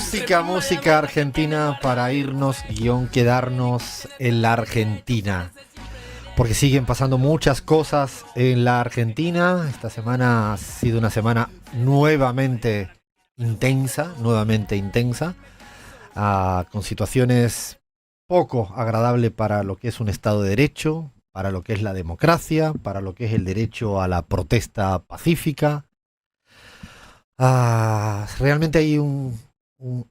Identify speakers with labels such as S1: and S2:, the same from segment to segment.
S1: Música argentina para irnos quedarnos en la Argentina. Porque siguen pasando muchas cosas en la Argentina. Esta semana ha sido una semana nuevamente intensa, con situaciones poco agradables para lo que es un Estado de Derecho, para lo que es la democracia, para lo que es el derecho a la protesta pacífica. Realmente hay un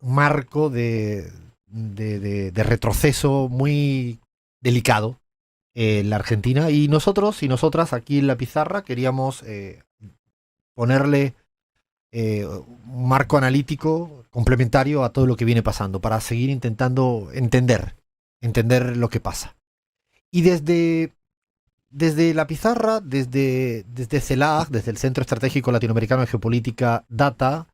S1: marco de retroceso muy delicado en la Argentina, y nosotros y nosotras aquí en la pizarra queríamos ponerle un marco analítico complementario a todo lo que viene pasando para seguir intentando entender lo que pasa. Y desde la pizarra, desde CELAC, desde el Centro Estratégico Latinoamericano de Geopolítica Data,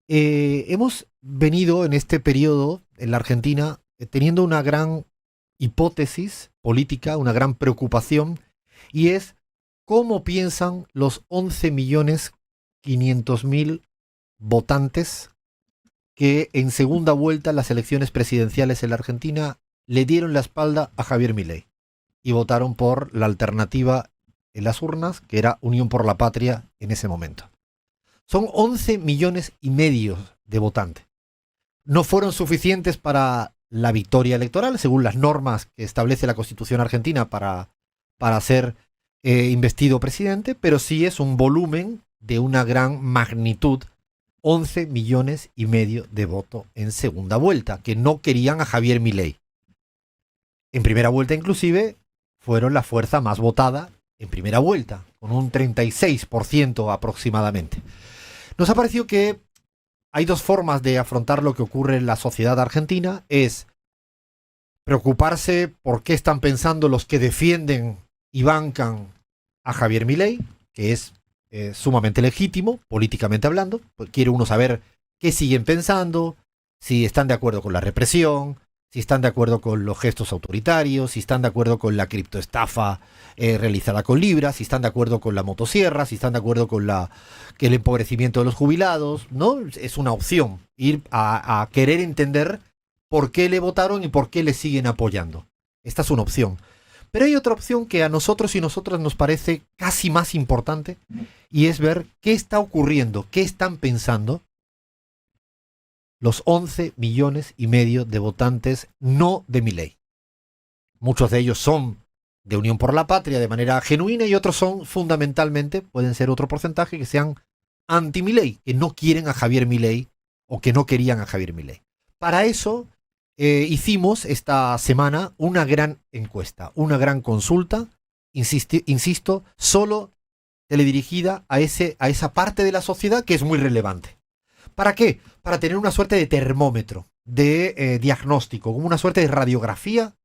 S1: hemos venido en este periodo en la Argentina teniendo una gran hipótesis política, una gran preocupación, y es cómo piensan los 11.500.000 votantes que en segunda vuelta en las elecciones presidenciales en la Argentina le dieron la espalda a Javier Milei y votaron por la alternativa en las urnas, que era Unión por la Patria en ese momento. Son 11 millones y medio de votantes. No fueron suficientes para la victoria electoral, según las normas que establece la Constitución argentina para ser investido presidente, pero sí es un volumen de una gran magnitud, 11 millones y medio de votos en segunda vuelta, que no querían a Javier Milei. En primera vuelta, inclusive, fueron la fuerza más votada en primera vuelta, con un 36% aproximadamente. Nos ha parecido que hay dos formas de afrontar lo que ocurre en la sociedad argentina. Es preocuparse por qué están pensando los que defienden y bancan a Javier Milei, que es sumamente legítimo, políticamente hablando. Pues quiere uno saber qué siguen pensando, si están de acuerdo con la represión, si están de acuerdo con los gestos autoritarios, si están de acuerdo con la criptoestafa realizada con Libra, si están de acuerdo con la motosierra, si están de acuerdo con el empobrecimiento de los jubilados, ¿no? Es una opción ir a querer entender por qué le votaron y por qué le siguen apoyando. Esta es una opción. Pero hay otra opción que a nosotros y nosotras nos parece casi más importante, y es ver qué está ocurriendo, qué están pensando los 11 millones y medio de votantes no de Milei. Muchos de ellos son de Unión por la Patria de manera genuina, y otros son fundamentalmente, pueden ser otro porcentaje, que sean anti-Milei, que no quieren a Javier Milei o que no querían a Javier Milei. Para eso hicimos esta semana una gran encuesta, una gran consulta, insisto, solo teledirigida a esa parte de la sociedad que es muy relevante. ¿Para qué? Para tener una suerte de termómetro, de diagnóstico, como una suerte de radiografía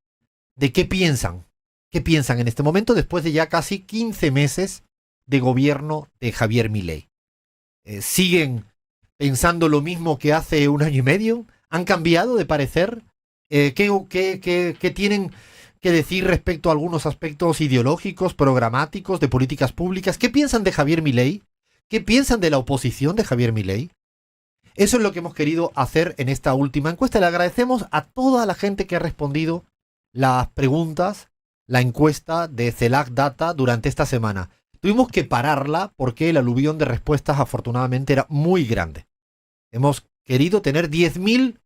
S1: de qué piensan en este momento después de ya casi 15 meses de gobierno de Javier Milei. ¿Siguen pensando lo mismo que hace un año y medio? ¿Han cambiado de parecer? ¿Qué tienen que decir respecto a algunos aspectos ideológicos, programáticos, de políticas públicas? ¿Qué piensan de Javier Milei? ¿Qué piensan de la oposición de Javier Milei? Eso es lo que hemos querido hacer en esta última encuesta. Le agradecemos a toda la gente que ha respondido las preguntas, la encuesta de CELAC Data durante esta semana. Tuvimos que pararla porque el aluvión de respuestas afortunadamente era muy grande. Hemos querido tener 10.000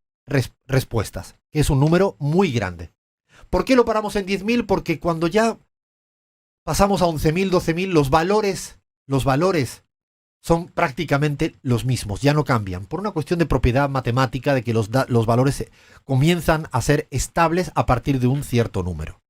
S1: respuestas, que es un número muy grande. ¿Por qué lo paramos en 10.000? Porque cuando ya pasamos a 11.000, 12.000, los valores son prácticamente los mismos, ya no cambian, por una cuestión de propiedad matemática de que los valores comienzan a ser estables a partir de un cierto número.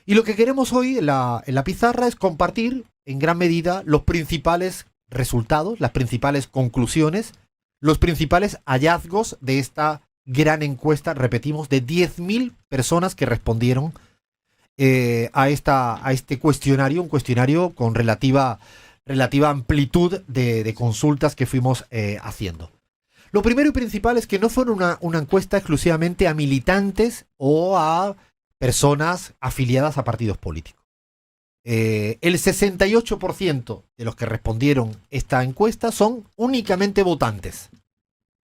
S1: Y lo que queremos hoy en la pizarra es compartir en gran medida los principales resultados, las principales conclusiones, los principales hallazgos de esta gran encuesta, repetimos, de 10.000 personas que respondieron a este cuestionario, un cuestionario con relativa amplitud de consultas que fuimos haciendo. Lo primero y principal es que no fue una encuesta exclusivamente a militantes o a personas afiliadas a partidos políticos. El 68% de los que respondieron esta encuesta son únicamente votantes.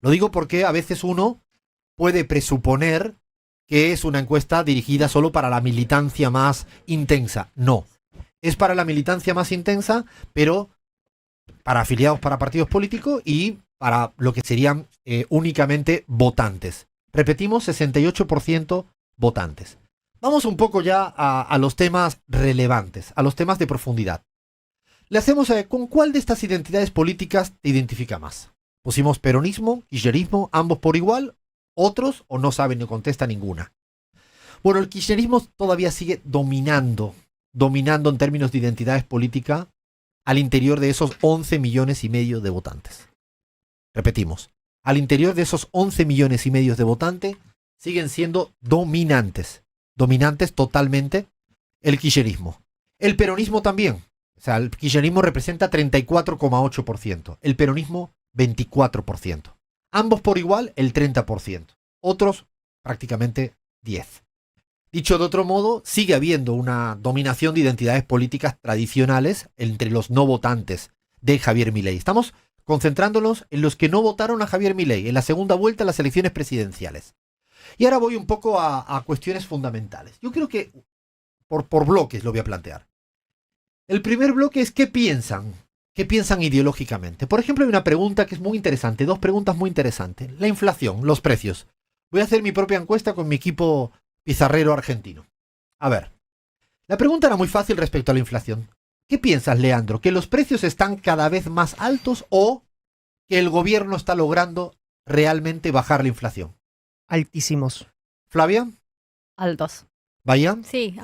S1: Lo digo porque a veces uno puede presuponer que es una encuesta dirigida solo para la militancia más intensa. No, es para la militancia más intensa, pero para afiliados para partidos políticos y para lo que serían únicamente votantes. Repetimos, 68% votantes. Vamos un poco ya a los temas relevantes, a los temas de profundidad. Le hacemos ¿con cuál de estas identidades políticas te identifica más? Pusimos peronismo, kirchnerismo, ambos por igual, otros o no saben ni contesta ninguna. Bueno, el kirchnerismo todavía sigue dominando en términos de identidades políticas al interior de esos 11 millones y medio de votantes. Repetimos, al interior de esos 11 millones y medio de votantes siguen siendo dominantes totalmente el kirchnerismo. El peronismo también. O sea, el kirchnerismo representa 34,8%, el peronismo 24%. Ambos por igual el 30%, otros prácticamente 10%. Dicho de otro modo, sigue habiendo una dominación de identidades políticas tradicionales entre los no votantes de Javier Milei. Estamos concentrándonos en los que no votaron a Javier Milei en la segunda vuelta de las elecciones presidenciales. Y ahora voy un poco a cuestiones fundamentales. Yo creo que por bloques lo voy a plantear. El primer bloque es ¿qué piensan? ¿Qué piensan ideológicamente? Por ejemplo, hay una pregunta que es muy interesante, dos preguntas muy interesantes. La inflación, los precios. Voy a hacer mi propia encuesta con mi equipo pizarrero argentino. A ver, la pregunta era muy fácil respecto a la inflación. ¿Qué piensas, Leandro? ¿Que los precios están cada vez más altos o que el gobierno está logrando realmente bajar la inflación?
S2: Altísimos.
S1: ¿Flavia?
S3: Altos.
S1: ¿Vaya?
S3: Sí,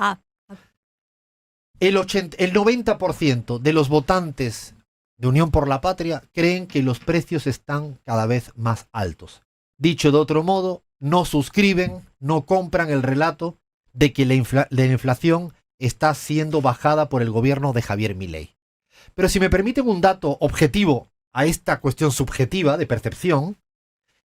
S1: El 90% de los votantes de Unión por la Patria creen que los precios están cada vez más altos. Dicho de otro modo, no suscriben, no compran el relato de que la inflación está siendo bajada por el gobierno de Javier Milei. Pero si me permiten un dato objetivo a esta cuestión subjetiva de percepción,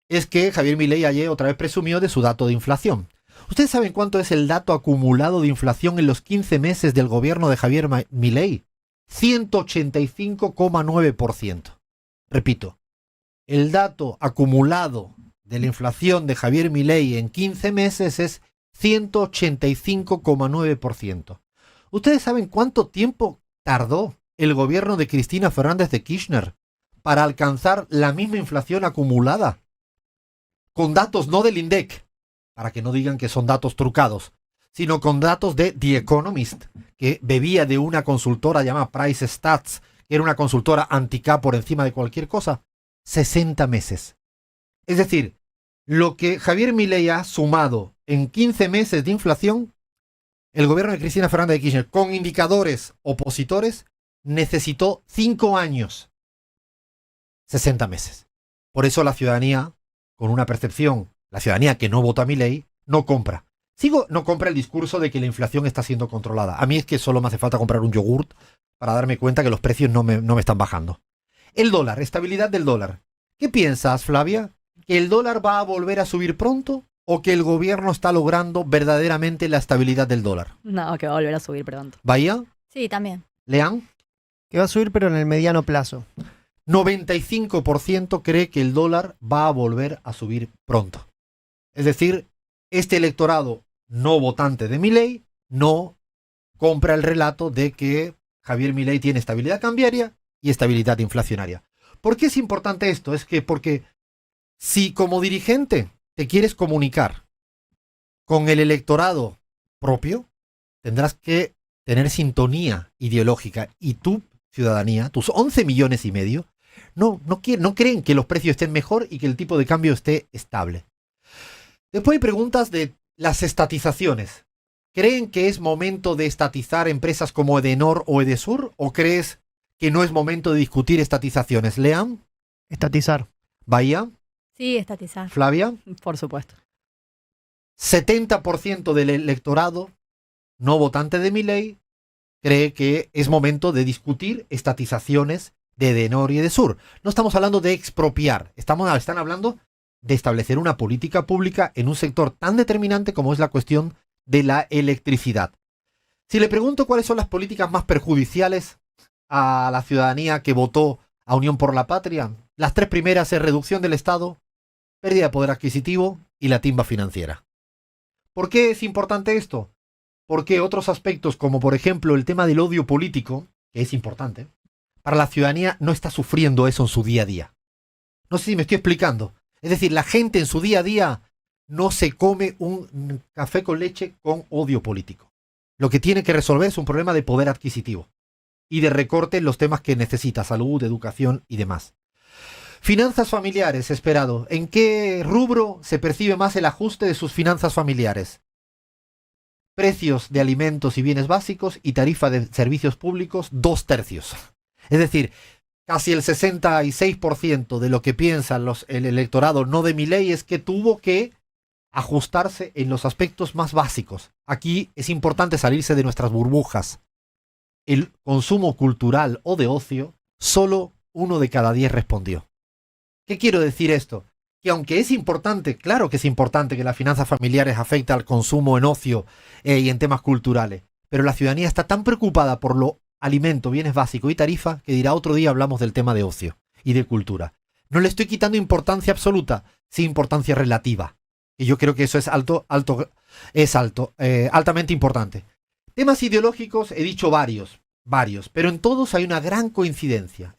S1: es que Javier Milei ayer otra vez presumió de su dato de inflación. ¿Ustedes saben cuánto es el dato acumulado de inflación en los 15 meses del gobierno de Javier Milei? 185,9%. Repito, el dato acumulado de la inflación de Javier Milei en 15 meses es 185,9%. ¿Ustedes saben cuánto tiempo tardó el gobierno de Cristina Fernández de Kirchner para alcanzar la misma inflación acumulada? Con datos no del INDEC, para que no digan que son datos trucados, sino con datos de The Economist, que bebía de una consultora llamada Price Stats, que era una consultora anti-K por encima de cualquier cosa. 60 meses. Es decir, lo que Javier Milei ha sumado en 15 meses de inflación, el gobierno de Cristina Fernández de Kirchner, con indicadores opositores, necesitó 5 años. 60 meses. Por eso la ciudadanía, con una percepción, la ciudadanía que no vota a Milei, no compra. No compra el discurso de que la inflación está siendo controlada. A mí es que solo me hace falta comprar un yogurt para darme cuenta que los precios no me están bajando. El dólar, estabilidad del dólar. ¿Qué piensas, Flavia? ¿Que el dólar va a volver a subir pronto o que el gobierno está logrando verdaderamente la estabilidad del dólar?
S3: no, que va a volver a subir pronto.
S1: ¿Bahía?
S3: Sí, también.
S1: ¿Leán?
S2: Que va a subir, pero en el mediano plazo.
S1: 95% cree que el dólar va a volver a subir pronto. Es decir, este electorado no votante de Milei no compra el relato de que Javier Milei tiene estabilidad cambiaria y estabilidad inflacionaria. ¿Por qué es importante esto? Es que porque si como dirigente te quieres comunicar con el electorado propio, tendrás que tener sintonía ideológica y tu ciudadanía, tus 11 millones y medio, no creen que los precios estén mejor y que el tipo de cambio esté estable. Después hay preguntas de las estatizaciones. ¿Creen que es momento de estatizar empresas como Edenor o Edesur? ¿O crees que no es momento de discutir estatizaciones? ¿Lean?
S2: Estatizar.
S1: ¿Bahía?
S3: Sí, estatizar.
S1: ¿Flavia?
S3: Por supuesto.
S1: 70% del electorado no votante de Milei cree que es momento de discutir estatizaciones de Edenor y Edesur. No estamos hablando de expropiar, están hablando de establecer una política pública en un sector tan determinante como es la cuestión de la electricidad. Si le pregunto cuáles son las políticas más perjudiciales a la ciudadanía que votó a Unión por la Patria, las tres primeras es reducción del Estado, pérdida de poder adquisitivo y la timba financiera. ¿Por qué es importante esto? Porque otros aspectos, como por ejemplo el tema del odio político, que es importante, para la ciudadanía no está sufriendo eso en su día a día. No sé si me estoy explicando. Es decir, la gente en su día a día no se come un café con leche con odio político. Lo que tiene que resolver es un problema de poder adquisitivo y de recorte en los temas que necesita, salud, educación y demás. Finanzas familiares, esperado. ¿En qué rubro se percibe más el ajuste de sus finanzas familiares? Precios de alimentos y bienes básicos y tarifa de servicios públicos, 2/3. Es decir, casi el 66% de lo que piensa el electorado no de Milei es que tuvo que ajustarse en los aspectos más básicos. Aquí es importante salirse de nuestras burbujas. El consumo cultural o de ocio, solo 1 de cada 10 respondió. ¿Qué quiero decir esto? Que aunque es importante, claro que es importante que las finanzas familiares afecten al consumo en ocio y en temas culturales, pero la ciudadanía está tan preocupada por lo alimento, bienes básicos y tarifa que dirá otro día hablamos del tema de ocio y de cultura. No le estoy quitando importancia absoluta, sí importancia relativa. Y yo creo que eso es altamente importante. Temas ideológicos he dicho varios, pero en todos hay una gran coincidencia,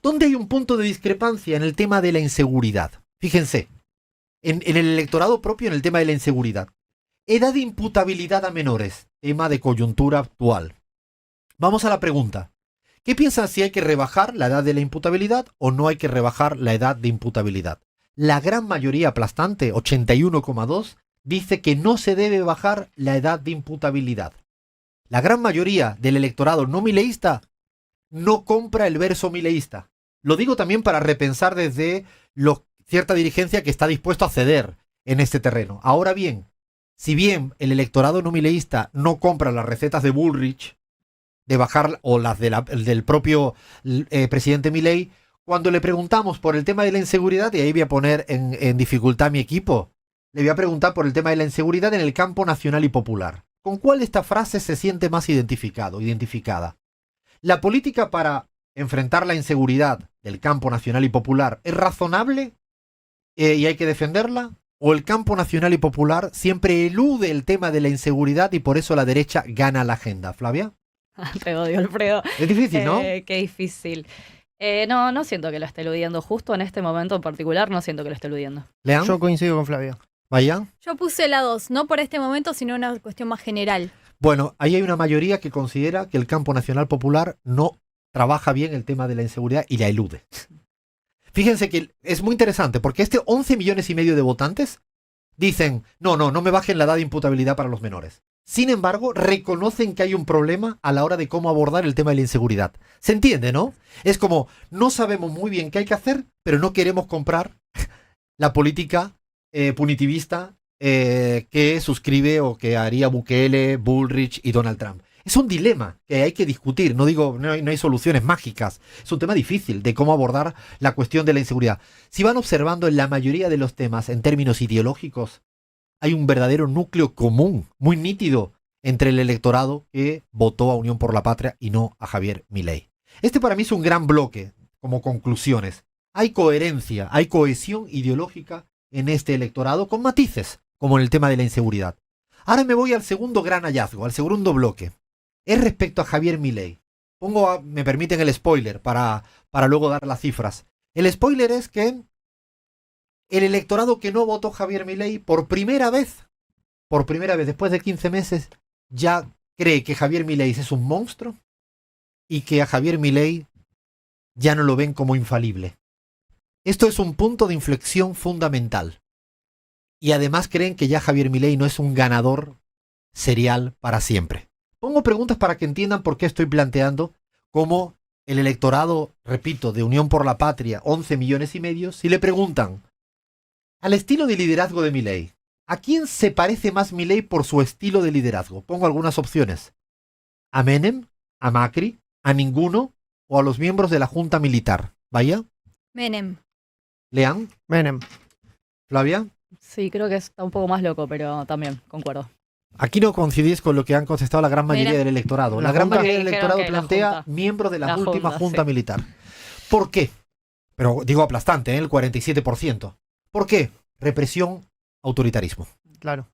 S1: ¿Dónde hay un punto de discrepancia? En el tema de la inseguridad. Fíjense, en el electorado propio, en el tema de la inseguridad. Edad de imputabilidad a menores, tema de coyuntura actual. Vamos a la pregunta. ¿Qué piensan si hay que rebajar la edad de la imputabilidad o no hay que rebajar la edad de imputabilidad? La gran mayoría aplastante, 81,2, dice que no se debe bajar la edad de imputabilidad. La gran mayoría del electorado no mileísta no compra el verso mileísta. Lo digo también para repensar desde cierta dirigencia que está dispuesto a ceder en este terreno. Ahora bien, si bien el electorado no mileísta no compra las recetas de Bullrich de bajar o las del propio presidente Milei, cuando le preguntamos por el tema de la inseguridad, y ahí voy a poner en dificultad a mi equipo, le voy a preguntar por el tema de la inseguridad en el campo nacional y popular. ¿Con cuál de estas frases se siente más identificada? ¿La política para enfrentar la inseguridad del campo nacional y popular es razonable y hay que defenderla? ¿O el campo nacional y popular siempre elude el tema de la inseguridad y por eso la derecha gana la agenda? ¿Flavia?
S3: Te odio, Alfredo.
S1: Es difícil, ¿no?
S3: Qué difícil. No siento que lo esté eludiendo. Justo en este momento en particular, no siento que lo esté eludiendo.
S1: ¿Lean?
S2: Yo coincido con Flavia.
S1: ¿Vayan?
S3: Yo puse la 2, no por este momento, sino una cuestión más general.
S1: Bueno, ahí hay una mayoría que considera que el campo nacional popular no trabaja bien el tema de la inseguridad y la elude. Fíjense que es muy interesante porque 11,5 millones de votantes dicen, no me bajen la edad de imputabilidad para los menores. Sin embargo, reconocen que hay un problema a la hora de cómo abordar el tema de la inseguridad. ¿Se entiende, no? Es como, no sabemos muy bien qué hay que hacer, pero no queremos comprar la política punitivista que suscribe o que haría Bukele, Bullrich y Donald Trump. Es un dilema que hay que discutir. No hay soluciones mágicas. Es un tema difícil de cómo abordar la cuestión de la inseguridad. Si van observando en la mayoría de los temas en términos ideológicos, hay un verdadero núcleo común, muy nítido, entre el electorado que votó a Unión por la Patria y no a Javier Milei. Este para mí es un gran bloque, como conclusiones. Hay coherencia, hay cohesión ideológica en este electorado, con matices, como en el tema de la inseguridad. Ahora me voy al segundo gran hallazgo, al segundo bloque. Es respecto a Javier Milei. Me permiten el spoiler para luego dar las cifras. El spoiler es que el electorado que no votó Javier Milei por primera vez, después de 15 meses, ya cree que Javier Milei es un monstruo y que a Javier Milei ya no lo ven como infalible. Esto es un punto de inflexión fundamental. Y además creen que ya Javier Milei no es un ganador serial para siempre. Pongo preguntas para que entiendan por qué estoy planteando cómo el electorado, repito, de Unión por la Patria, 11,5 millones, si le preguntan al estilo de liderazgo de Milei, ¿a quién se parece más Milei por su estilo de liderazgo? Pongo algunas opciones. ¿A Menem? ¿A Macri? ¿A ninguno? ¿O a los miembros de la Junta Militar? ¿Vaya?
S3: Menem.
S1: ¿Lean?
S2: Menem.
S1: ¿Flavia?
S3: Sí, creo que está un poco más loco, pero también concuerdo.
S1: Aquí no coincidís con lo que han contestado la gran mayoría
S3: Mira.
S1: del electorado.
S2: La
S1: La gran
S2: Junta.
S1: mayoría del
S3: Dijeron
S1: electorado
S3: que la
S1: plantea
S3: Junta.
S1: miembro de la
S3: La
S1: última
S3: Junta,
S1: Junta
S3: sí.
S1: Militar. ¿Por qué? Pero digo aplastante, el 47%. ¿Por qué? Represión, autoritarismo.
S2: Claro.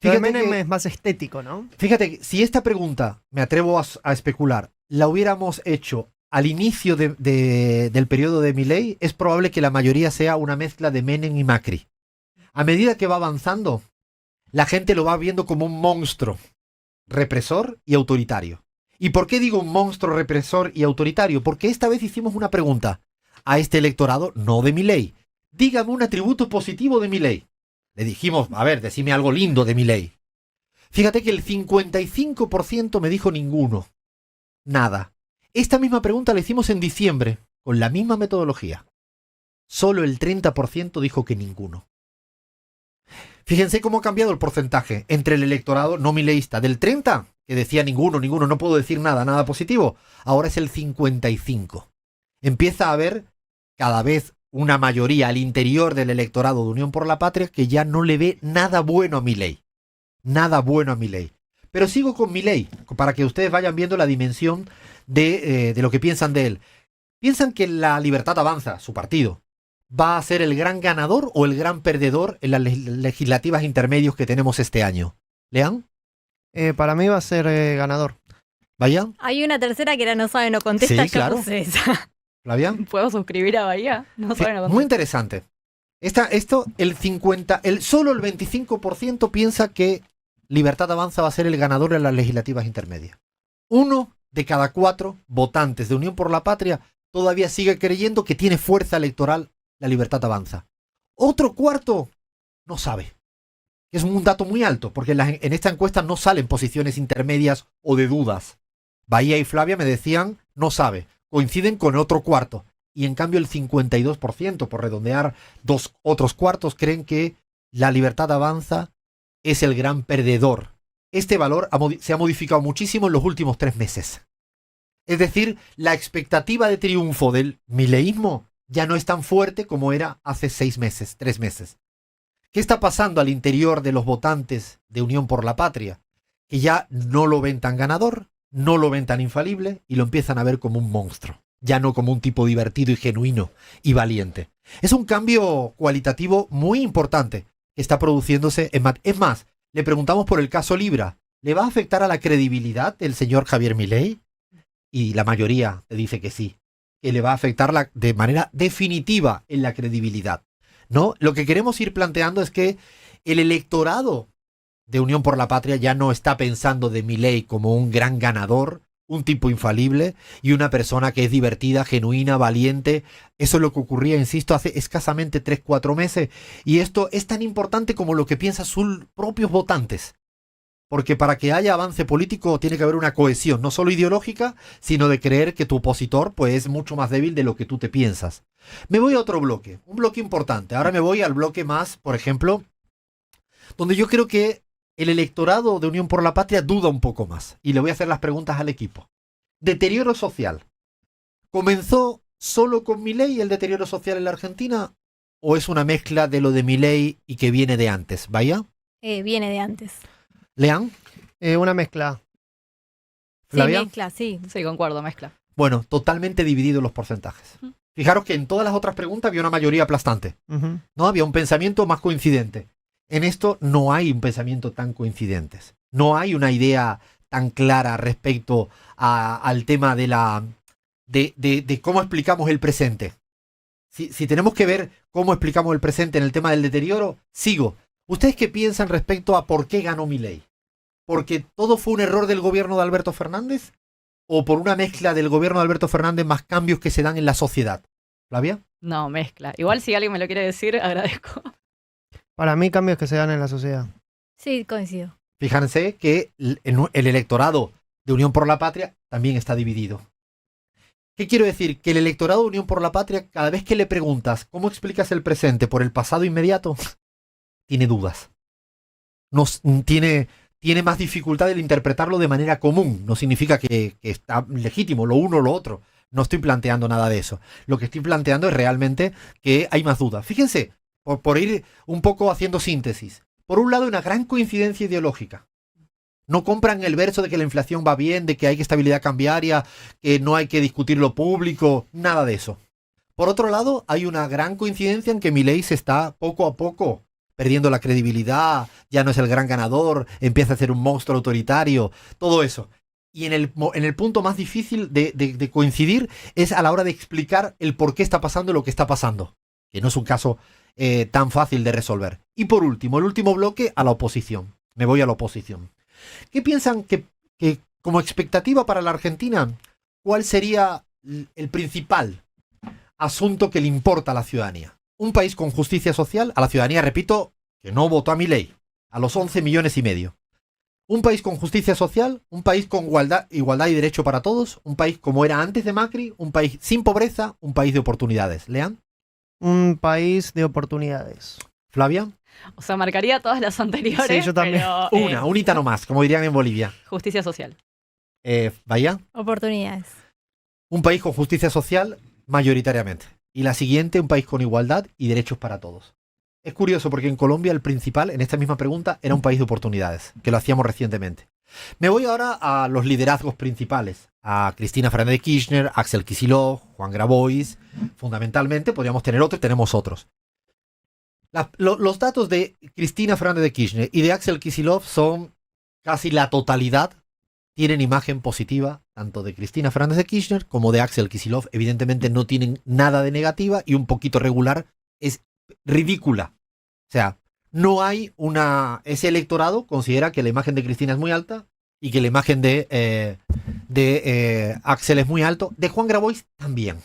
S2: Lo de
S1: Fíjate
S2: Menem
S1: que,
S2: es más estético, ¿no?
S1: fíjate que si esta pregunta, me atrevo a especular, la hubiéramos hecho al inicio del periodo de Milei, es probable que la mayoría sea una mezcla de Menem y Macri. A medida que va avanzando, la gente lo va viendo como un monstruo represor y autoritario. ¿Y por qué digo un monstruo represor y autoritario? Porque esta vez hicimos una pregunta a este electorado, no de Milei. Dígame un atributo positivo de Milei. Le dijimos, a ver, decime algo lindo de Milei. Fíjate que el 55% me dijo ninguno. Nada. Esta misma pregunta la hicimos en diciembre, con la misma metodología. Solo el 30% dijo que ninguno. Fíjense cómo ha cambiado el porcentaje entre el electorado no mileísta. Del 30, que decía ninguno, no puedo decir nada, nada positivo, ahora es el 55. Empieza a haber cada vez una mayoría al interior del electorado de Unión por la Patria que ya no le ve nada bueno a Milei. Nada bueno a Milei. Pero sigo con Milei, para que ustedes vayan viendo la dimensión de lo que piensan de él. Piensan que la Libertad Avanza, su partido, va a ser el gran ganador o el gran perdedor en las legislativas intermedios que tenemos este año. ¿Lean?
S2: Para mí va a ser ganador.
S1: ¿Vaya?
S4: Hay una tercera que era no sabe, no contesta.
S1: Sí,
S4: yo
S1: claro.
S4: puse esa.
S1: ¿Flavian?
S3: ¿Puedo suscribir a Bahía? No
S1: Sí,
S3: saben a
S1: muy interesante. Solo el 25% piensa que Libertad Avanza va a ser el ganador en las legislativas intermedias. 1 de cada 4 votantes de Unión por la Patria todavía sigue creyendo que tiene fuerza electoral la Libertad Avanza. Otro cuarto no sabe. Es un dato muy alto, porque en esta encuesta no salen posiciones intermedias o de dudas. Bahía y Flavia me decían no sabe. Coinciden con otro cuarto. Y en cambio el 52%, por redondear dos otros cuartos, creen que la Libertad Avanza es el gran perdedor. Este valor se ha modificado muchísimo en los últimos 3 meses. Es decir, la expectativa de triunfo del mileísmo ya no es tan fuerte como era hace 6 meses, 3 meses. ¿Qué está pasando al interior de los votantes de Unión por la Patria? Que ya no lo ven tan ganador, no lo ven tan infalible y lo empiezan a ver como un monstruo, ya no como un tipo divertido y genuino y valiente. Es un cambio cualitativo muy importante que está produciéndose en Es más, le preguntamos por el caso Libra. ¿Le va a afectar a la credibilidad del señor Javier Milei? Y la mayoría te dice que sí, que le va a afectar de manera definitiva en la credibilidad, ¿no? Lo que queremos ir planteando es que el electorado de Unión por la Patria ya no está pensando de Milei como un gran ganador, un tipo infalible y una persona que es divertida, genuina, valiente. Eso es lo que ocurría, insisto, hace escasamente 3-4 meses. Y esto es tan importante como lo que piensan sus propios votantes. Porque para que haya avance político tiene que haber una cohesión, no solo ideológica, sino de creer que tu opositor pues, es mucho más débil de lo que tú te piensas. Me voy a otro bloque, un bloque importante. Ahora me voy al bloque más, por ejemplo, donde yo creo que el electorado de Unión por la Patria duda un poco más. Y le voy a hacer las preguntas al equipo. Deterioro social. ¿Comenzó solo con Milei el deterioro social en la Argentina? ¿O es una mezcla de lo de Milei y que viene de antes? ¿Vaya?
S4: Viene de antes.
S1: ¿Lean?
S2: Una mezcla.
S4: Sí,
S1: ¿Flavia?
S4: mezcla, sí.
S3: Sí, concuerdo, mezcla.
S1: Bueno, totalmente divididos los porcentajes. Fijaros que en todas las otras preguntas había una mayoría aplastante.
S2: Ujú.
S1: ¿No? Había un pensamiento más coincidente. En esto no hay un pensamiento tan coincidente. No hay una idea tan clara respecto al tema de cómo explicamos el presente. Si tenemos que ver cómo explicamos el presente en el tema del deterioro, sigo. ¿Ustedes qué piensan respecto a por qué ganó Milei? ¿Porque todo fue un error del gobierno de Alberto Fernández? ¿O por una mezcla del gobierno de Alberto Fernández más cambios que se dan en la sociedad? ¿Flavia?
S3: No, mezcla. Igual si alguien me lo quiere decir, agradezco.
S2: Para mí, cambios que se dan en la sociedad.
S4: Sí, coincido.
S1: Fíjense que el electorado de Unión por la Patria también está dividido. ¿Qué quiero decir? Que el electorado de Unión por la Patria, cada vez que le preguntas cómo explicas el presente por el pasado inmediato, tiene dudas. Tiene más dificultad en interpretarlo de manera común. No significa que está legítimo lo uno o lo otro. No estoy planteando nada de eso. Lo que estoy planteando es realmente que hay más dudas. Fíjense, por ir un poco haciendo síntesis. Por un lado, una gran coincidencia ideológica. No compran el verso de que la inflación va bien, de que hay estabilidad cambiaria, que no hay que discutir lo público, nada de eso. Por otro lado, hay una gran coincidencia en que Milei se está poco a poco perdiendo la credibilidad, ya no es el gran ganador, empieza a ser un monstruo autoritario, todo eso. Y en el punto más difícil de coincidir es a la hora de explicar el por qué está pasando lo que está pasando, que no es un caso tan fácil de resolver. Y por último, el último bloque, a la oposición. Me voy a la oposición. ¿Qué piensan que como expectativa para la Argentina, cuál sería el principal asunto que le importa a la ciudadanía? Un país con justicia social, a la ciudadanía, repito, que no votó a Milei, a los 11 millones y medio. Un país con justicia social, un país con igualdad y derecho para todos, un país como era antes de Macri, un país sin pobreza, un país de oportunidades. ¿Lean?
S2: Un país de oportunidades.
S1: ¿Flavia?
S3: O sea, marcaría todas las anteriores.
S2: Sí, yo también.
S3: Pero,
S1: Unita nomás, como dirían en Bolivia.
S3: justicia social.
S1: ¿Vaya?
S4: Oportunidades.
S1: Un país con justicia social, mayoritariamente. Y la siguiente, un país con igualdad y derechos para todos. Es curioso porque en Colombia el principal, en esta misma pregunta, era un país de oportunidades, que lo hacíamos recientemente. Me voy ahora a los liderazgos principales. A Cristina Fernández de Kirchner, Axel Kicillof, Juan Grabois. Fundamentalmente, podríamos tener otros, tenemos otros. Los datos de Cristina Fernández de Kirchner y de Axel Kicillof son casi la totalidad. Tienen imagen positiva, tanto de Cristina Fernández de Kirchner como de Axel Kicillof. Evidentemente no tienen nada de negativa y un poquito regular. Es ridícula. O sea, no hay ese electorado considera que la imagen de Cristina es muy alta y que la imagen de Axel es muy alto. De Juan Grabois también.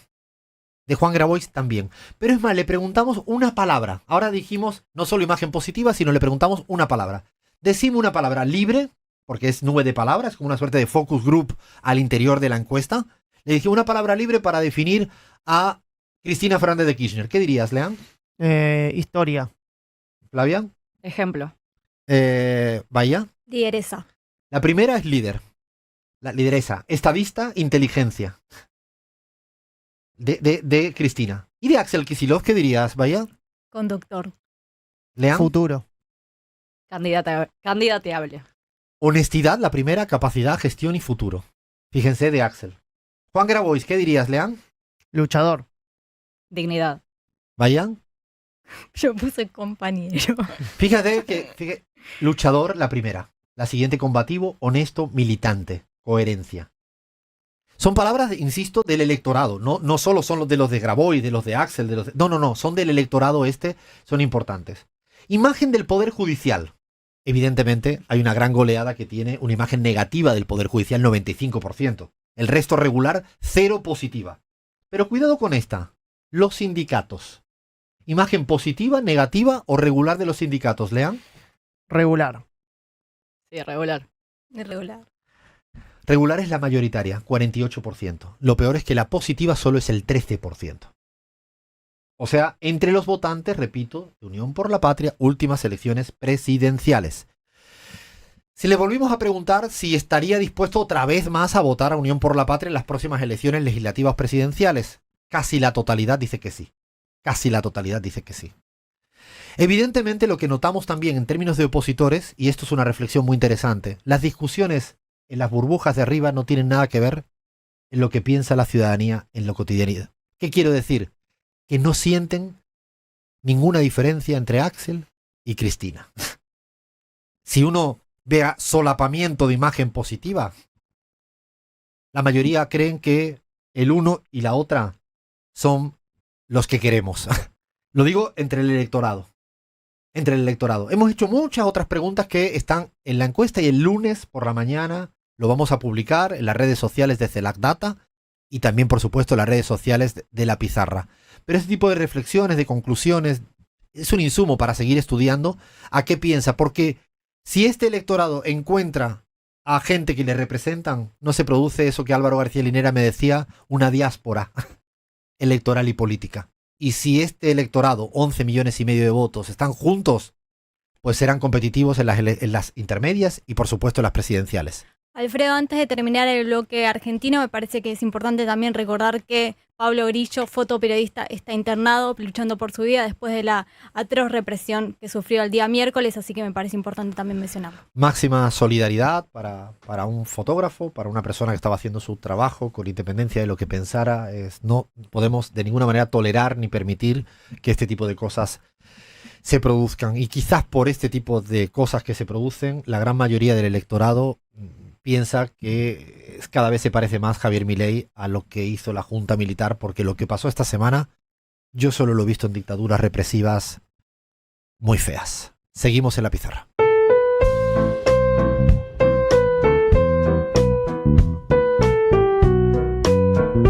S1: De Juan Grabois también. Pero es más, le preguntamos una palabra. Ahora dijimos no solo imagen positiva, sino le preguntamos una palabra. Decime una palabra libre, porque es nube de palabras, como una suerte de focus group al interior de la encuesta. Le dije una palabra libre para definir a Cristina Fernández de Kirchner. ¿Qué dirías, Leán?
S2: Historia.
S1: Flavia.
S3: Ejemplo.
S1: Vaya.
S4: Lideresa.
S1: La primera es líder. La lideresa. Estadista, inteligencia. De Cristina. ¿Y de Axel Kicillof qué dirías, Vaya?
S4: Conductor.
S1: Leán.
S2: Futuro.
S3: Candidateable.
S1: Honestidad, la primera, capacidad, gestión y futuro. Fíjense de Axel. Juan Grabois, ¿qué dirías, Leán?
S2: Luchador.
S3: Dignidad.
S1: Vaya.
S4: Yo puse compañero.
S1: Fíjate, luchador, la primera. La siguiente, combativo, honesto, militante, coherencia. Son palabras, insisto, del electorado. No solo son los de Grabois, de los de Axel, no, son del electorado son importantes. Imagen del Poder Judicial. Evidentemente, hay una gran goleada que tiene una imagen negativa del Poder Judicial, 95%. El resto regular, 0 positiva. Pero cuidado con esta. Los sindicatos. Imagen positiva, negativa o regular de los sindicatos, Lean.
S2: Regular.
S3: Sí, regular.
S4: Irregular.
S1: Regular es la mayoritaria, 48%. Lo peor es que la positiva solo es el 13%. O sea, entre los votantes, repito, de Unión por la Patria, últimas elecciones presidenciales. Si le volvimos a preguntar si estaría dispuesto otra vez más a votar a Unión por la Patria en las próximas elecciones legislativas presidenciales, casi la totalidad dice que sí. Casi la totalidad dice que sí. Evidentemente lo que notamos también en términos de opositores, y esto es una reflexión muy interesante, las discusiones en las burbujas de arriba no tienen nada que ver en lo que piensa la ciudadanía en lo cotidiano. ¿Qué quiero decir? Que no sienten ninguna diferencia entre Axel y Cristina. Si uno vea solapamiento de imagen positiva, la mayoría creen que el uno y la otra son los que queremos. Lo digo entre el electorado. Entre el electorado. Hemos hecho muchas otras preguntas que están en la encuesta y el lunes por la mañana lo vamos a publicar en las redes sociales de CELAC Data y también, por supuesto, en las redes sociales de La Pizarra. Pero este tipo de reflexiones, de conclusiones, es un insumo para seguir estudiando a qué piensa. Porque si este electorado encuentra a gente que le representan, no se produce eso que Álvaro García Linera me decía, una diáspora electoral y política. Y si este electorado, 11 millones y medio de votos, están juntos, pues serán competitivos en las intermedias y, por supuesto, en las presidenciales.
S4: Alfredo, antes de terminar el bloque argentino, me parece que es importante también recordar que Pablo Grillo, fotoperiodista, está internado luchando por su vida después de la atroz represión que sufrió el día miércoles, así que me parece importante también mencionarlo.
S1: Máxima solidaridad para un fotógrafo, para una persona que estaba haciendo su trabajo con independencia de lo que pensara. No podemos de ninguna manera tolerar ni permitir que este tipo de cosas se produzcan. Y quizás por este tipo de cosas que se producen, la gran mayoría del electorado piensa que cada vez se parece más Javier Milei a lo que hizo la Junta Militar, porque lo que pasó esta semana yo solo lo he visto en dictaduras represivas muy feas. Seguimos en la pizarra.